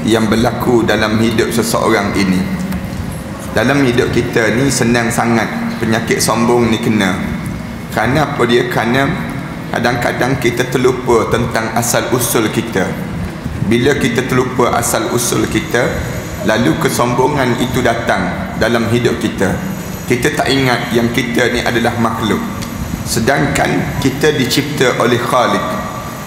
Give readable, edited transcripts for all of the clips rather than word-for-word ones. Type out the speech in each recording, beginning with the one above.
yang berlaku dalam hidup seseorang ini. Dalam hidup kita ni senang sangat penyakit sombong ni kena. Kerana apa dia? Kerana kadang-kadang kita terlupa tentang asal usul kita. Bila kita terlupa asal usul kita, lalu kesombongan itu datang dalam hidup kita. Kita tak ingat yang kita ni adalah makhluk, sedangkan kita dicipta oleh Khalik.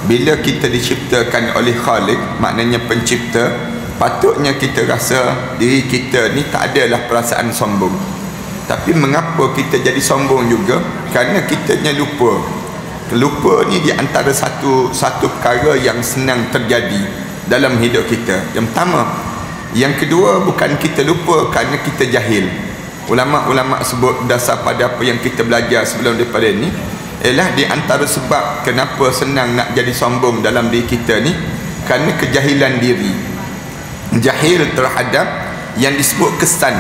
Bila kita diciptakan oleh Khalik, maknanya pencipta, patutnya kita rasa diri kita ni tak adalah perasaan sombong. Tapi mengapa kita jadi sombong juga? Kerana kitanya lupa. Lupa ni di antara satu perkara yang senang terjadi dalam hidup kita. Yang pertama. Yang kedua, bukan kita lupa kerana kita jahil. Ulama-ulama sebut dasar pada apa yang kita belajar sebelum daripada ni, ialah di antara sebab kenapa senang nak jadi sombong dalam diri kita ni, kerana kejahilan diri. Jahil terhadap yang disebut kesan,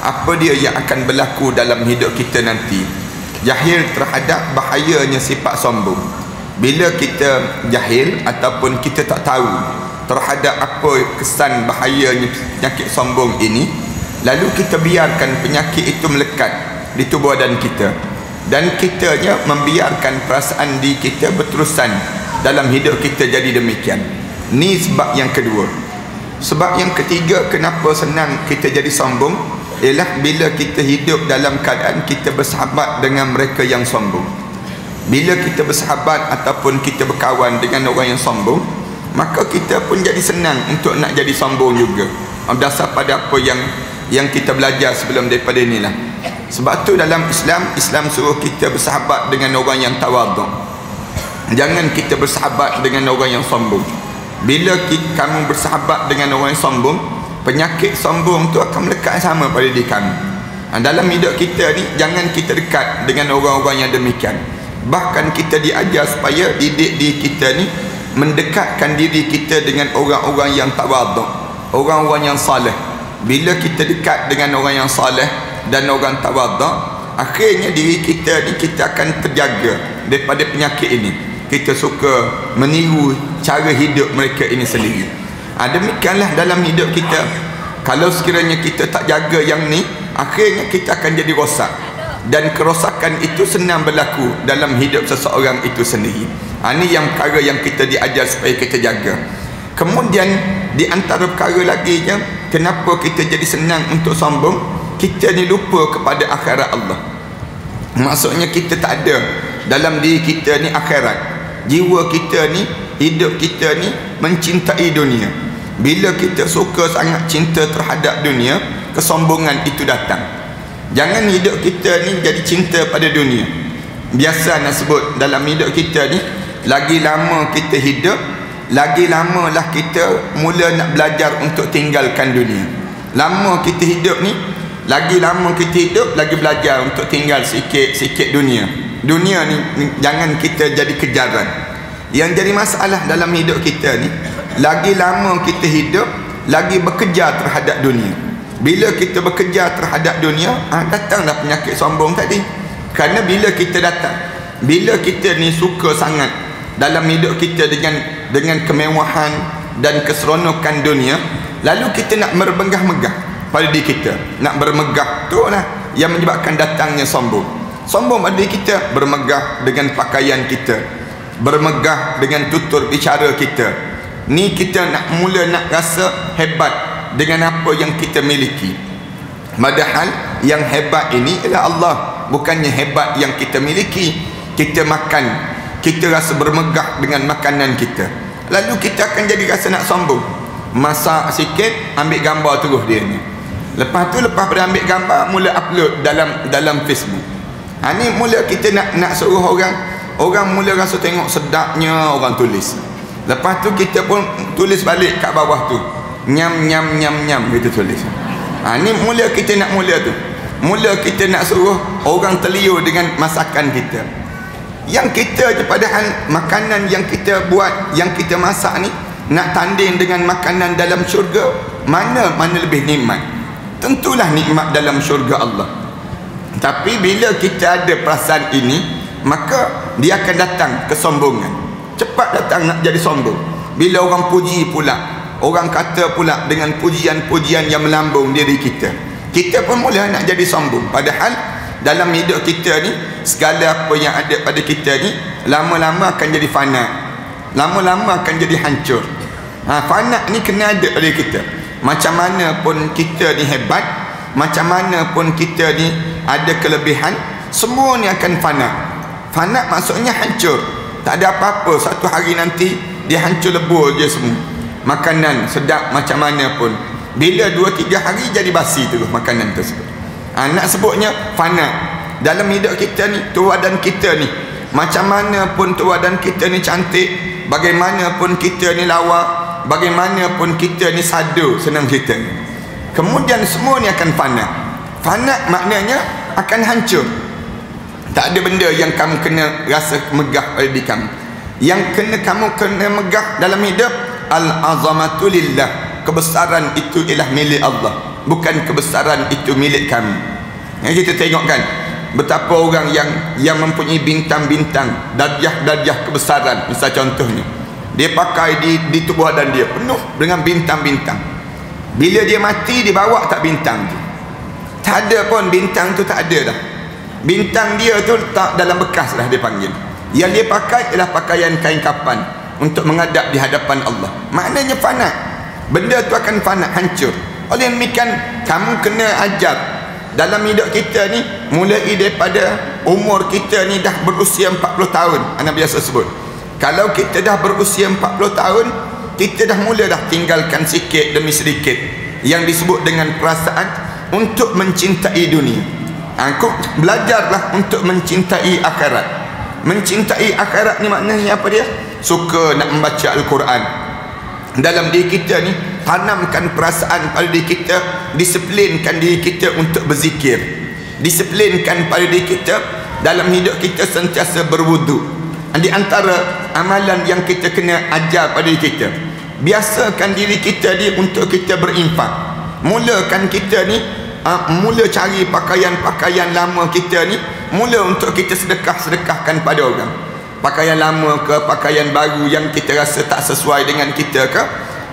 apa dia yang akan berlaku dalam hidup kita nanti. Jahil terhadap bahayanya sifat sombong. Bila kita jahil ataupun kita tak tahu terhadap apa kesan bahayanya penyakit sombong ini, lalu kita biarkan penyakit itu melekat di tubuh badan kita, dan kitanya membiarkan perasaan diri kita berterusan dalam hidup kita jadi demikian. Ni sebab yang kedua. Sebab yang ketiga kenapa senang kita jadi sombong, ialah bila kita hidup dalam keadaan kita bersahabat dengan mereka yang sombong. Bila kita bersahabat ataupun kita berkawan dengan orang yang sombong, maka kita pun jadi senang untuk nak jadi sombong juga, berdasar pada apa yang kita belajar sebelum daripada inilah. Sebab tu dalam Islam suruh kita bersahabat dengan orang yang tawaduk. Jangan kita bersahabat dengan orang yang sombong. Bila kamu bersahabat dengan orang yang sombong, penyakit sombong tu akan melekat sama pada diri kamu. Dalam hidup kita ni, jangan kita dekat dengan orang-orang yang demikian. Bahkan kita diajar supaya didik diri kita ni mendekatkan diri kita dengan orang-orang yang tawaduk, orang-orang yang saleh. Bila kita dekat dengan orang yang saleh dan orang tawaduk, akhirnya diri kita ni kita akan terjaga daripada penyakit ini. Kita suka meniru cara hidup mereka ini sendiri. Demikianlah dalam hidup kita. Kalau sekiranya kita tak jaga yang ni, akhirnya kita akan jadi rosak, dan kerosakan itu senang berlaku dalam hidup seseorang itu sendiri. Ini yang perkara yang kita diajar supaya kita jaga. Kemudian di antara perkara lagi je, kenapa kita jadi senang untuk sombong, kita ni lupa kepada akhirat Allah. Maksudnya kita tak ada dalam diri kita ni akhirat. Jiwa kita ni, hidup kita ni mencintai dunia. Bila kita suka sangat cinta terhadap dunia, kesombongan itu datang. Jangan hidup kita ni jadi cinta pada dunia. Biasa nak sebut dalam hidup kita ni, lagi lama kita hidup, lagi lamalah kita mula nak belajar untuk tinggalkan dunia. Lama kita hidup ni, lagi lama kita hidup, lagi belajar untuk tinggal sikit-sikit dunia. Dunia ni jangan kita jadi kejaran. Yang jadi masalah dalam hidup kita ni, lagi lama kita hidup, lagi bekerja terhadap dunia. Bila kita bekerja terhadap dunia, datanglah penyakit sombong tadi. Kerana bila kita ni suka sangat dalam hidup kita dengan kemewahan dan keseronokan dunia, lalu kita nak bermegah-megah pada diri kita. Nak bermegah tu lah yang menyebabkan datangnya sombong. Sombong pada diri kita, bermegah dengan pakaian kita, bermegah dengan tutur bicara kita. Ni kita mula nak rasa hebat dengan apa yang kita miliki. Padahal yang hebat ini ialah Allah, bukannya hebat yang kita miliki. Kita makan, kita rasa bermegah dengan makanan kita, lalu kita akan jadi rasa nak sombong. Masak sikit, ambil gambar terus dia ni. Lepas pada ambil gambar, mula upload dalam Facebook. Ni mula kita nak suruh orang mula rasa tengok sedapnya orang tulis. Lepas tu kita pun tulis balik kat bawah tu, nyam nyam nyam nyam, kita tulis. Ni mula kita tu. Mula kita nak suruh orang terliur dengan masakan kita. Yang kita je padahal makanan yang kita buat, yang kita masak ni, nak tanding dengan makanan dalam syurga, mana lebih nikmat? Tentulah nikmat dalam syurga Allah. Tapi bila kita ada perasaan ini, maka dia akan datang kesombongan. Cepat datang nak jadi sombong. Bila orang puji pula, Orang kata pula dengan pujian-pujian yang melambung diri kita, kita pun mula nak jadi sombong. Padahal dalam hidup kita ni, segala apa yang ada pada kita ni lama-lama akan jadi fana, lama-lama akan jadi hancur. Fana ni kena ada pada kita. Macam mana pun kita ni hebat, macam mana pun kita ni ada kelebihan, semua ni akan fana. Fana maksudnya hancur, tak ada apa-apa. Satu hari nanti dia hancur lebur je semua. Makanan sedap macam mana pun, bila 2-3 hari jadi basi terus makanan tersebut. Nak sebutnya fana. Dalam hidup kita ni, tuadan kita ni, macam mana pun tuadan kita ni cantik, bagaimanapun kita ni lawa, bagaimanapun kita ni sadu, senang cerita, kemudian semua ni akan fana. Fana maknanya akan hancur. Tak ada benda yang kamu kena rasa megah pada diri kamu. Yang kamu kena megah dalam hidup, al-azamatu lillah, kebesaran itu ialah milik Allah, bukan kebesaran itu milik kamu. Yang kita tengok kan, betapa orang yang mempunyai bintang-bintang, darjah-darjah kebesaran. Misal contohnya, dia pakai di tubuh badan dia penuh dengan bintang-bintang. Bila dia mati, dia bawa tak bintang tu? Tak ada pun, bintang tu tak ada dah. Bintang dia tu tak dalam bekas lah dia panggil. Yang dia pakai ialah pakaian kain kapan untuk menghadap di hadapan Allah. Maknanya fana. Benda tu akan fana, hancur. Oleh demikian, kamu kena ajar dalam hidup kita ni, mulai daripada umur kita ni dah berusia 40 tahun. Anak biasa sebut, kalau kita dah berusia 40 tahun, kita dah mula dah tinggalkan sikit demi sedikit yang disebut dengan perasaan untuk mencintai dunia. Aku belajarlah untuk mencintai akhirat. Mencintai akhirat ni maknanya apa dia? Suka nak membaca Al-Quran. Dalam diri kita ni, tanamkan perasaan pada diri kita, disiplinkan diri kita untuk berzikir, disiplinkan pada diri kita dalam hidup kita sentiasa berwudu. Di antara amalan yang kita kena ajar pada diri kita, biasakan diri kita ni untuk kita berinfak. Mulakan kita ni mula cari pakaian-pakaian lama kita ni, mula untuk kita sedekahkan pada orang. Pakaian lama ke pakaian baru yang kita rasa tak sesuai dengan kita ke,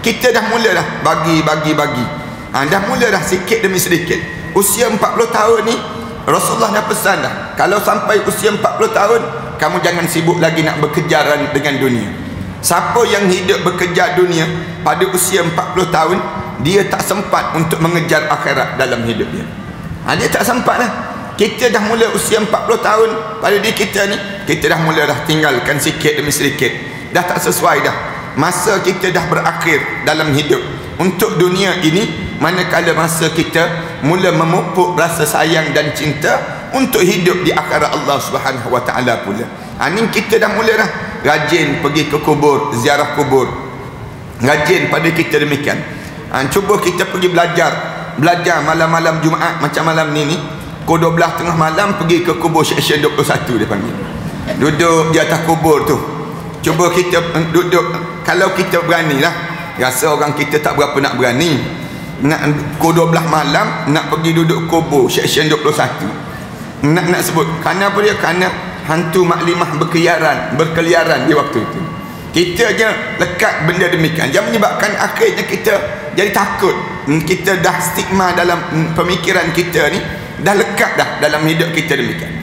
kita dah mula dah bagi. Dah mula dah sikit demi sedikit. Usia 40 tahun ni, Rasulullah dah pesan dah, kalau sampai usia 40 tahun, kamu jangan sibuk lagi nak berkejaran dengan dunia. Siapa yang hidup bekerja dunia pada usia 40 tahun, dia tak sempat untuk mengejar akhirat dalam hidup dia. Dia tak sempat lah. Kita dah mula usia 40 tahun pada diri kita ni, kita dah mula dah tinggalkan sikit demi sedikit. Dah tak sesuai dah. Masa kita dah berakhir dalam hidup untuk dunia ini, manakala masa kita mula memupuk rasa sayang dan cinta untuk hidup di akhirat Allah Subhanahu wa taala pula. Ini kita dah mula dah rajin pergi ke kubur, ziarah kubur. Rajin pada kita demikian. Cuba kita pergi belajar malam-malam Jumaat macam malam ni, pukul 12 tengah malam pergi ke kubur section 21 dia panggil. Duduk di atas kubur tu. Cuba kita duduk, kalau kita berani lah. Rasa orang kita tak berapa nak berani. Nak pukul 12 malam nak pergi duduk kubur section 21. Nak sebut kerana apa dia? Kerana hantu maklimah berkeliaran di waktu itu. Kita je lekat benda demikian, yang menyebabkan akhirnya kita jadi takut. Kita dah stigma dalam pemikiran kita ni, dah lekat dah dalam hidup kita demikian.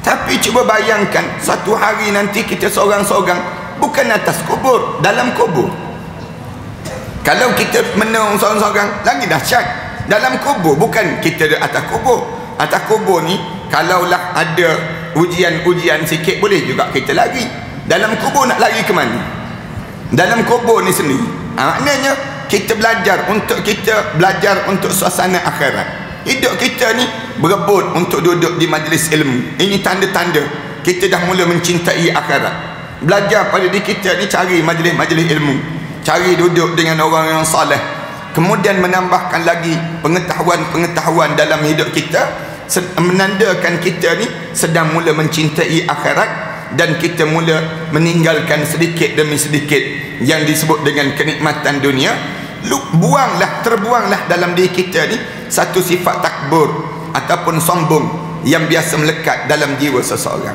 Tapi cuba bayangkan, satu hari nanti kita seorang-seorang, bukan atas kubur, dalam kubur. Kalau kita menung seorang-seorang, lagi dahsyat. Dalam kubur, bukan kita di atas kubur. Atas kubur ni, kalaulah ada ujian-ujian sikit, boleh juga kita lari. Dalam kubur nak lari ke mana? Dalam kubur ni sendiri, maknanya kita belajar untuk suasana akhirat. Hidup kita ni berebut untuk duduk di majlis ilmu. Ini tanda-tanda kita dah mula mencintai akhirat. Belajar pada diri kita ni, cari majlis-majlis ilmu, cari duduk dengan orang yang saleh, kemudian menambahkan lagi pengetahuan-pengetahuan dalam hidup kita, menandakan kita ni sedang mula mencintai akhirat. Dan kita mula meninggalkan sedikit demi sedikit yang disebut dengan kenikmatan dunia. Terbuanglah dalam diri kita ni satu sifat takbur ataupun sombong yang biasa melekat dalam jiwa seseorang.